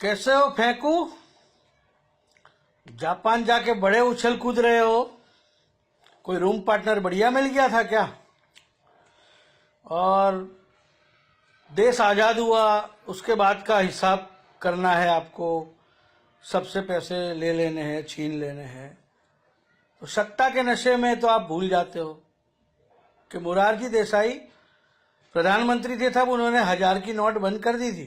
कैसे हो फेंकू? जापान जाके बड़े उछल कूद रहे हो। कोई रूम पार्टनर बढ़िया मिल गया था क्या? और देश आजाद हुआ उसके बाद का हिसाब करना है आपको, सबसे पैसे ले लेने हैं, छीन लेने हैं। तो सत्ता के नशे में तो आप भूल जाते हो कि मोरारजी देसाई प्रधानमंत्री थे, तब उन्होंने 1000 की नोट बंद कर दी थी।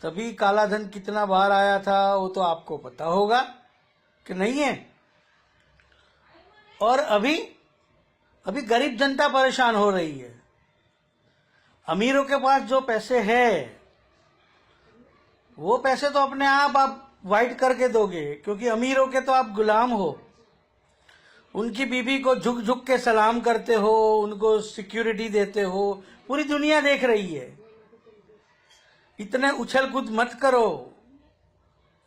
तभी काला धन कितना बाहर आया था वो तो आपको पता होगा कि नहीं है। और अभी गरीब जनता परेशान हो रही है। अमीरों के पास जो पैसे हैं वो पैसे तो अपने आप वाइट करके दोगे, क्योंकि अमीरों के तो आप गुलाम हो। उनकी बीबी को झुक झुक के सलाम करते हो, उनको सिक्योरिटी देते हो, पूरी दुनिया देख रही है। इतने उछल कूद मत करो,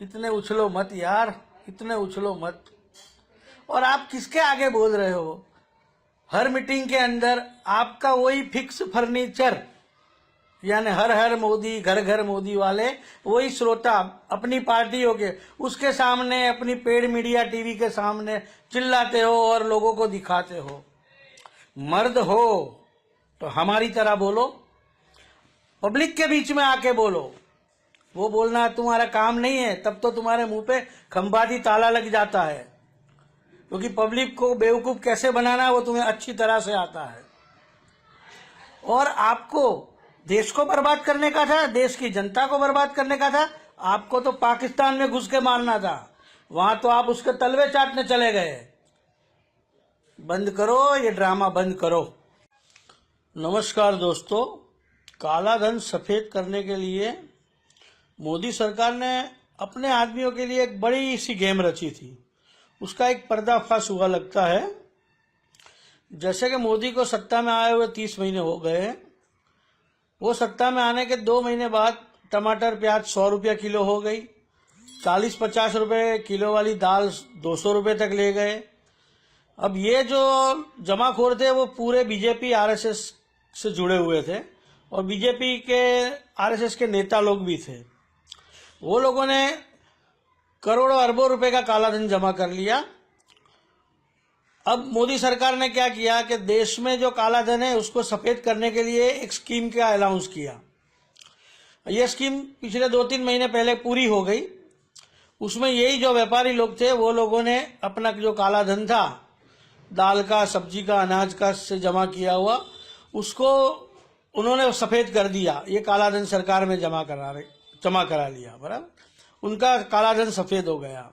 इतने उछलो मत यार, इतने उछलो मत। और आप किसके आगे बोल रहे हो? हर मीटिंग के अंदर आपका वही फिक्स फर्नीचर, यानी हर हर मोदी, घर घर मोदी वाले वही श्रोता अपनी पार्टियों के, उसके सामने अपनी पेड मीडिया टीवी के सामने चिल्लाते हो और लोगों को दिखाते हो। मर्द हो तो हमारी तरह बोलो, पब्लिक के बीच में आके बोलो। वो बोलना तुम्हारा काम नहीं है, तब तो तुम्हारे मुंह पे खंबाती ताला लग जाता है, क्योंकि पब्लिक को बेवकूफ कैसे बनाना वो तुम्हें अच्छी तरह से आता है। और आपको देश को बर्बाद करने का था, देश की जनता को बर्बाद करने का था। आपको तो पाकिस्तान में घुस के मारना था, वहां तो आप उसके तलवे चाटने चले गए। बंद करो ये ड्रामा, बंद करो। नमस्कार दोस्तों, काला धन सफेद करने के लिए मोदी सरकार ने अपने आदमियों के लिए एक बड़ी सी गेम रची थी। उसका एक पर्दाफाश हुआ लगता है। जैसे कि मोदी को सत्ता में आए हुए 30 महीने हो गए, वो सत्ता में आने के 2 महीने बाद टमाटर प्याज 100 रुपया किलो हो गई, 40-50 रुपये किलो वाली दाल 200 रुपये तक ले गए। अब ये जो जमाखोर थे वो पूरे बीजेपी आरएसएस से जुड़े हुए थे, और बीजेपी के आरएसएस के नेता लोग भी थे। वो लोगों ने करोड़ों अरबों रुपए का काला धन जमा कर लिया। अब मोदी सरकार ने क्या किया कि देश में जो काला धन है उसको सफेद करने के लिए एक स्कीम का अनाउंस किया। ये स्कीम पिछले 2-3 महीने पहले पूरी हो गई। उसमें यही जो व्यापारी लोग थे वो लोगों ने अपना जो काला धन था, दाल का, सब्जी का, अनाज का से जमा किया हुआ, उसको उन्होंने सफेद कर दिया। ये काला धन सरकार में जमा करा लिया, बराबर। उनका काला धन सफेद हो गया।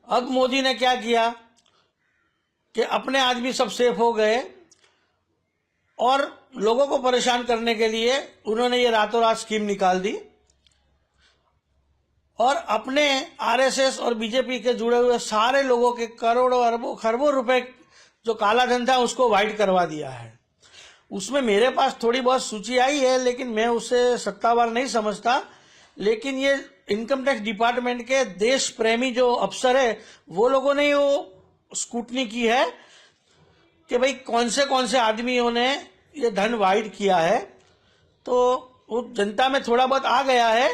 अब मोदी ने क्या किया कि अपने आदमी सब सेफ हो गए, और लोगों को परेशान करने के लिए उन्होंने ये रातों रात स्कीम निकाल दी, और अपने आरएसएस और बीजेपी के जुड़े हुए सारे लोगों के करोड़ों अरबों खरबों रुपए जो काला धन था उसको वाइट करवा दिया है। उसमें मेरे पास थोड़ी बहुत सूची आई है, लेकिन मैं उसे सत्तावार नहीं समझता। लेकिन ये इनकम टैक्स डिपार्टमेंट के देश प्रेमी जो अफसर है वो लोगों ने वो स्कूटनी की है कि भाई कौन से आदमियों ने ये धन वाइट किया है। तो वो जनता में थोड़ा बहुत आ गया है।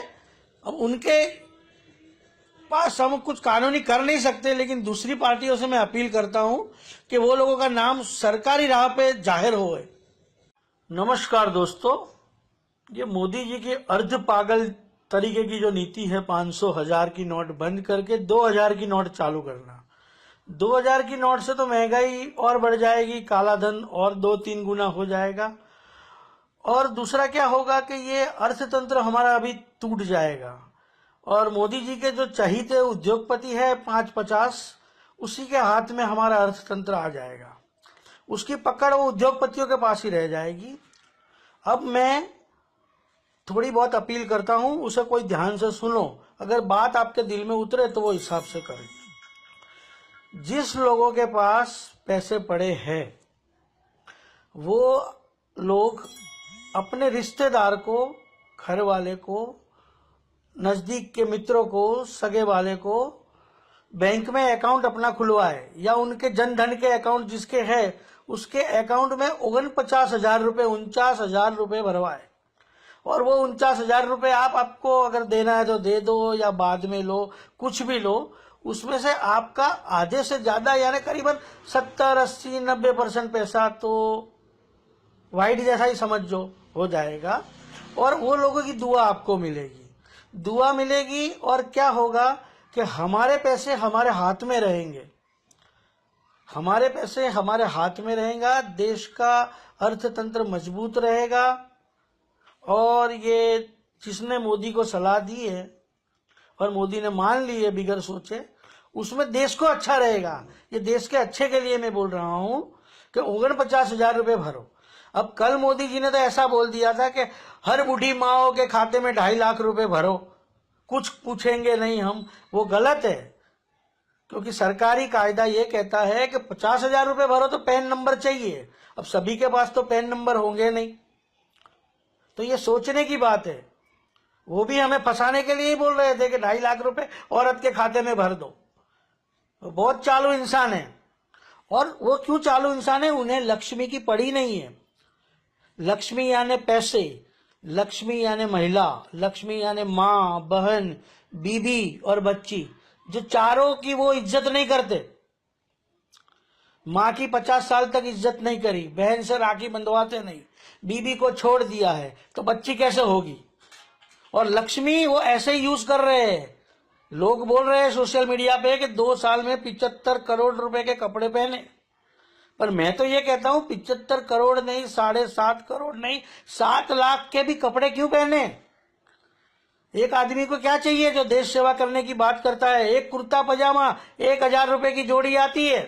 अब उनके पास हम कुछ कानूनी कर नहीं सकते, लेकिन दूसरी पार्टियों से मैं अपील करता हूं कि वो लोगों का नाम सरकारी राह पे जाहिर हो। नमस्कार दोस्तों, ये मोदी जी की अर्ध पागल तरीके की जो नीति है, 500, 1000 की नोट बंद करके 2000 की नोट चालू करना। 2000 की नोट से तो महंगाई और बढ़ जाएगी, काला धन और 2-3 गुना हो जाएगा। और दूसरा क्या होगा कि ये अर्थतंत्र हमारा अभी टूट जाएगा। और मोदी जी के जो चहीते उद्योगपति है 5-50, उसी के हाथ में हमारा अर्थतंत्र आ जाएगा। उसकी पकड़ वो उद्योगपतियों के पास ही रह जाएगी। अब मैं थोड़ी बहुत अपील करता हूं, उसे कोई ध्यान से सुनो। अगर बात आपके दिल में उतरे तो वो हिसाब से करें। जिस लोगों के पास पैसे पड़े हैं वो लोग अपने रिश्तेदार को, घर वाले को, नजदीक के मित्रों को, सगे वाले को बैंक में अकाउंट अपना खुलवाए, या उनके जन धन के अकाउंट जिसके है उसके अकाउंट में 49,000 रुपए, 49,000 रुपए भरवाए। और वो 49,000 रुपये आपको अगर देना है तो दे दो या बाद में लो, कुछ भी लो, उसमें से आपका आधे से ज्यादा यानी करीबन 70, 80, 90% पैसा तो वाइट जैसा ही समझो हो जाएगा। और वो लोगों की दुआ आपको मिलेगी, दुआ मिलेगी। और क्या होगा कि हमारे पैसे हमारे हाथ में रहेंगे, हमारे पैसे हमारे हाथ में रहेगा, देश का अर्थतंत्र मजबूत रहेगा। और ये जिसने मोदी को सलाह दी है और मोदी ने मान ली है बिगर सोचे, उसमें देश को अच्छा रहेगा। ये देश के अच्छे के लिए मैं बोल रहा हूं कि 49,000 रुपये भरो। अब कल मोदी जी ने तो ऐसा बोल दिया था कि हर बूढ़ी माओ के खाते में 2.5 लाख रुपए भरो, कुछ पूछेंगे नहीं हम। वो गलत है, क्योंकि सरकारी कायदा ये कहता है कि 50,000 रुपये भरो तो पैन नंबर चाहिए। अब सभी के पास तो पैन नंबर होंगे नहीं, तो ये सोचने की बात है। वो भी हमें फंसाने के लिए ही बोल रहे थे कि 2.5 लाख रुपए औरत के खाते में भर दो। वो बहुत चालू इंसान है। और वो क्यों चालू इंसान है? उन्हें लक्ष्मी की पड़ी नहीं है। लक्ष्मी यानी पैसे, लक्ष्मी यानी महिला, लक्ष्मी यानी माँ, बहन, बीबी और बच्ची, जो चारों की वो इज्जत नहीं करते। माँ की 50 साल तक इज्जत नहीं करी, बहन से राखी बंधवाते नहीं, बीबी को छोड़ दिया है, तो बच्ची कैसे होगी? और लक्ष्मी वो ऐसे ही यूज कर रहे हैं। लोग बोल रहे हैं सोशल मीडिया पे कि 2 साल में 75 करोड़ रुपए के कपड़े पहने, पर मैं तो ये कहता हूं 75 करोड़ नहीं, 7.5 करोड़ नहीं, 7 लाख के भी कपड़े क्यों पहने? एक आदमी को क्या चाहिए जो देश सेवा करने की बात करता है? एक कुर्ता पजामा 1,000 रुपए की जोड़ी आती है।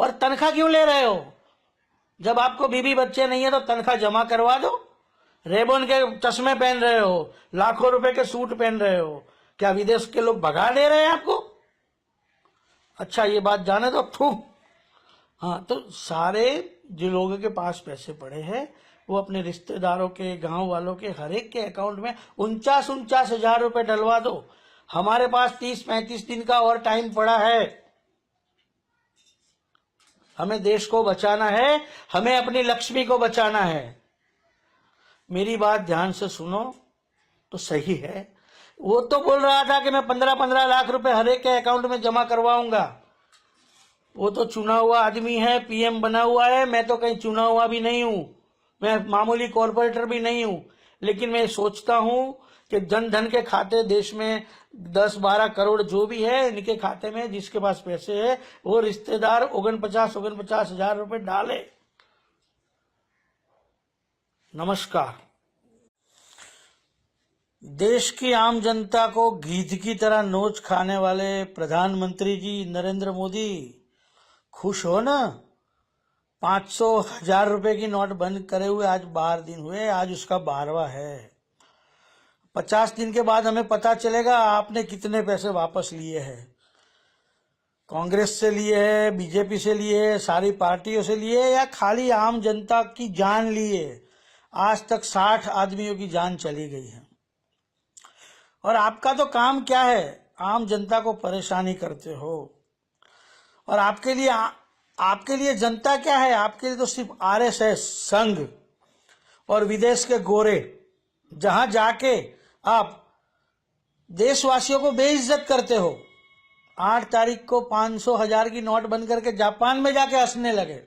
और तनख्वाह क्यों ले रहे हो? जब आपको बीबी बच्चे नहीं है तो तनख्वाह जमा करवा दो। रेबन के चश्मे पहन रहे हो, लाखों रुपए के सूट पहन रहे हो, क्या विदेश के लोग भगा दे रहे हैं आपको? अच्छा, ये बात जाने दो। हाँ, तो सारे जो लोगों के पास पैसे पड़े हैं वो अपने रिश्तेदारों के, गांव वालों के, हर एक के अकाउंट में 49,000 रुपए डलवा दो। हमारे पास 30-35 दिन का और टाइम पड़ा है। हमें देश को बचाना है, हमें अपनी लक्ष्मी को बचाना है। मेरी बात ध्यान से सुनो तो सही है। वो तो बोल रहा था कि मैं 15-15 लाख रुपए हर एक के अकाउंट में जमा करवाऊंगा। वो तो चुना हुआ आदमी है, पीएम बना हुआ है। मैं तो कहीं चुना हुआ भी नहीं हूं, मैं मामूली कॉर्पोरेटर भी नहीं हूं। लेकिन मैं सोचता हूं कि जन धन के खाते देश में 10-12 करोड़ जो भी है, इनके खाते में जिसके पास पैसे है वो रिश्तेदार 49,000 रुपए डाले। नमस्कार। देश की आम जनता को गीध की तरह नोच खाने वाले प्रधानमंत्री जी नरेंद्र मोदी खुश हो ना? 500,000 रुपए की नोट बंद करे हुए आज 12 दिन हुए, आज उसका 12वां है। 50 दिन के बाद हमें पता चलेगा आपने कितने पैसे वापस लिए हैं। कांग्रेस से लिए है, बीजेपी से लिए है, सारी पार्टियों से लिए, या खाली आम जनता की जान लिए। आज तक 60 आदमियों की जान चली गई है। और आपका तो काम क्या है? आम जनता को परेशानी करते हो। और आपके लिए जनता क्या है? आपके लिए तो सिर्फ आरएसएस, संघ और विदेश के गोरे, जहां जाके आप देशवासियों को बेइज्जत करते हो। 8 तारीख को 500,000 की नोट बंद करके जापान में जाके हंसने लगे।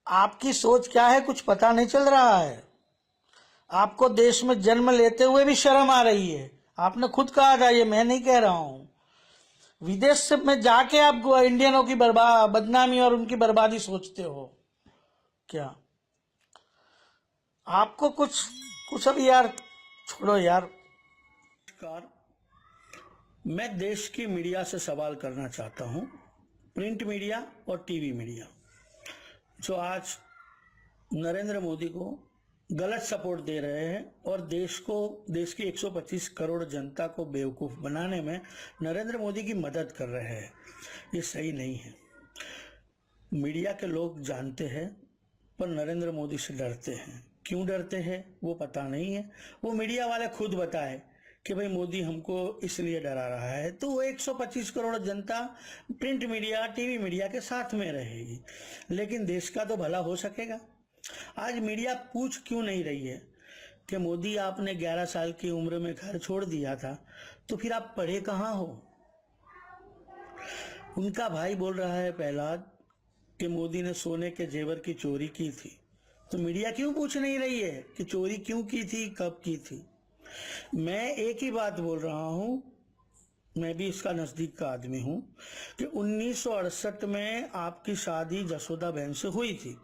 आपकी सोच क्या है कुछ पता नहीं चल रहा है। आपको देश में जन्म लेते हुए भी शर्म आ रही है। आपने खुद कहा था, ये मैं नहीं कह रहा हूं। विदेश में जाके आप इंडियनों की बदनामी और उनकी बर्बादी सोचते हो क्या? आपको कुछ अभी यार छोड़ो यार। नमस्कार, मैं देश की मीडिया से सवाल करना चाहता हूं, प्रिंट मीडिया और टीवी मीडिया, जो आज नरेंद्र मोदी को गलत सपोर्ट दे रहे हैं और देश की 125 करोड़ जनता को बेवकूफ बनाने में नरेंद्र मोदी की मदद कर रहे हैं। ये सही नहीं है। मीडिया के लोग जानते हैं पर नरेंद्र मोदी से डरते हैं। क्यों डरते हैं वो पता नहीं है। वो मीडिया वाले खुद बताए कि भाई मोदी हमको इसलिए डरा रहा है, तो वो 125 करोड़ जनता प्रिंट मीडिया, टीवी मीडिया के साथ में रहेगी। लेकिन देश का तो भला हो सकेगा? आज मीडिया पूछ क्यों नहीं रही है कि मोदी आपने 11 साल की उम्र में घर छोड़ दिया था, तो फिर आप पढ़े कहाँ हो? उनका भाई बोल रहा है प्रहलाद कि मोदी ने सोने के जेवर की चोरी की थी, तो मीडिया क्यों पूछ नहीं रही है कि चोरी क्यों की थी, कब की थी? मैं एक ही बात बोल रहा हूं, मैं भी इसका नजदीक का आदमी हूं कि 1968 में आपकी शादी जसोदा बहन से हुई थी,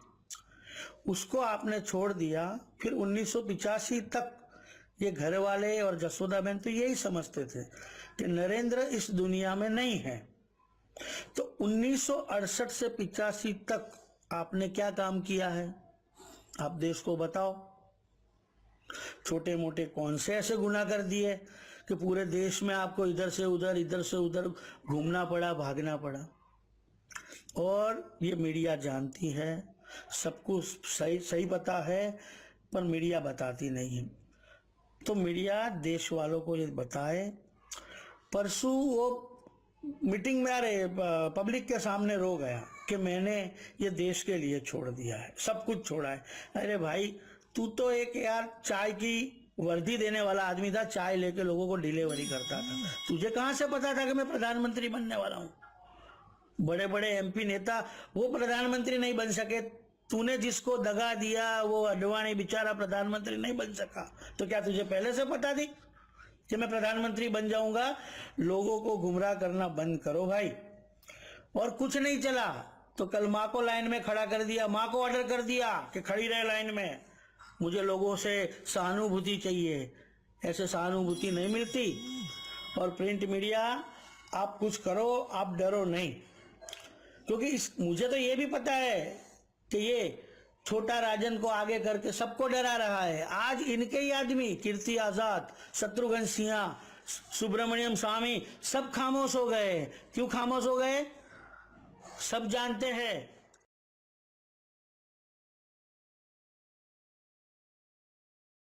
उसको आपने छोड़ दिया। फिर 1985 तक ये घर वाले और जसोदा बहन तो यही समझते थे कि नरेंद्र इस दुनिया में नहीं है। तो 1968 से 85 तक आपने क्या काम किया है, आप देश को बताओ। छोटे मोटे कौन से ऐसे गुनाह कर दिए कि पूरे देश में आपको इधर से उधर घूमना पड़ा, भागना पड़ा? और ये मीडिया जानती है, सबको सही पता है, पर मीडिया बताती नहीं है। तो मीडिया देश वालों को ये बताए। परसों वो मीटिंग में पब्लिक के सामने रो गया कि मैंने ये देश के लिए छोड़ दिया है, सब कुछ छोड़ा है। अरे भाई, तू तो एक यार चाय की वर्दी देने वाला आदमी था, चाय लेके लोगों को डिलीवरी करता था। तुझे कहां से पता था कि मैं प्रधानमंत्री बनने वाला हूं? बड़े बड़े एमपी नेता वो प्रधानमंत्री नहीं बन सके, तूने जिसको दगा दिया वो अडवाणी बेचारा प्रधानमंत्री नहीं बन सका, तो क्या तुझे पहले से पता थी कि मैं प्रधानमंत्री बन जाऊंगा? लोगों को गुमराह करना बंद करो भाई। और कुछ नहीं चला तो कल माँ को लाइन में खड़ा कर दिया, माँ को ऑर्डर कर दिया कि खड़ी रहे लाइन में, मुझे लोगों से सहानुभूति चाहिए। ऐसे सहानुभूति नहीं मिलती। और प्रिंट मीडिया, आप कुछ करो, आप डरो नहीं, क्योंकि मुझे तो ये भी पता है कि ये छोटा राजन को आगे करके सबको डरा रहा है। आज इनके ही आदमी कीर्ति आजाद, शत्रुघ्न सिन्हा, सुब्रमण्यम स्वामी सब खामोश हो गए। क्यों खामोश हो गए? सब जानते हैं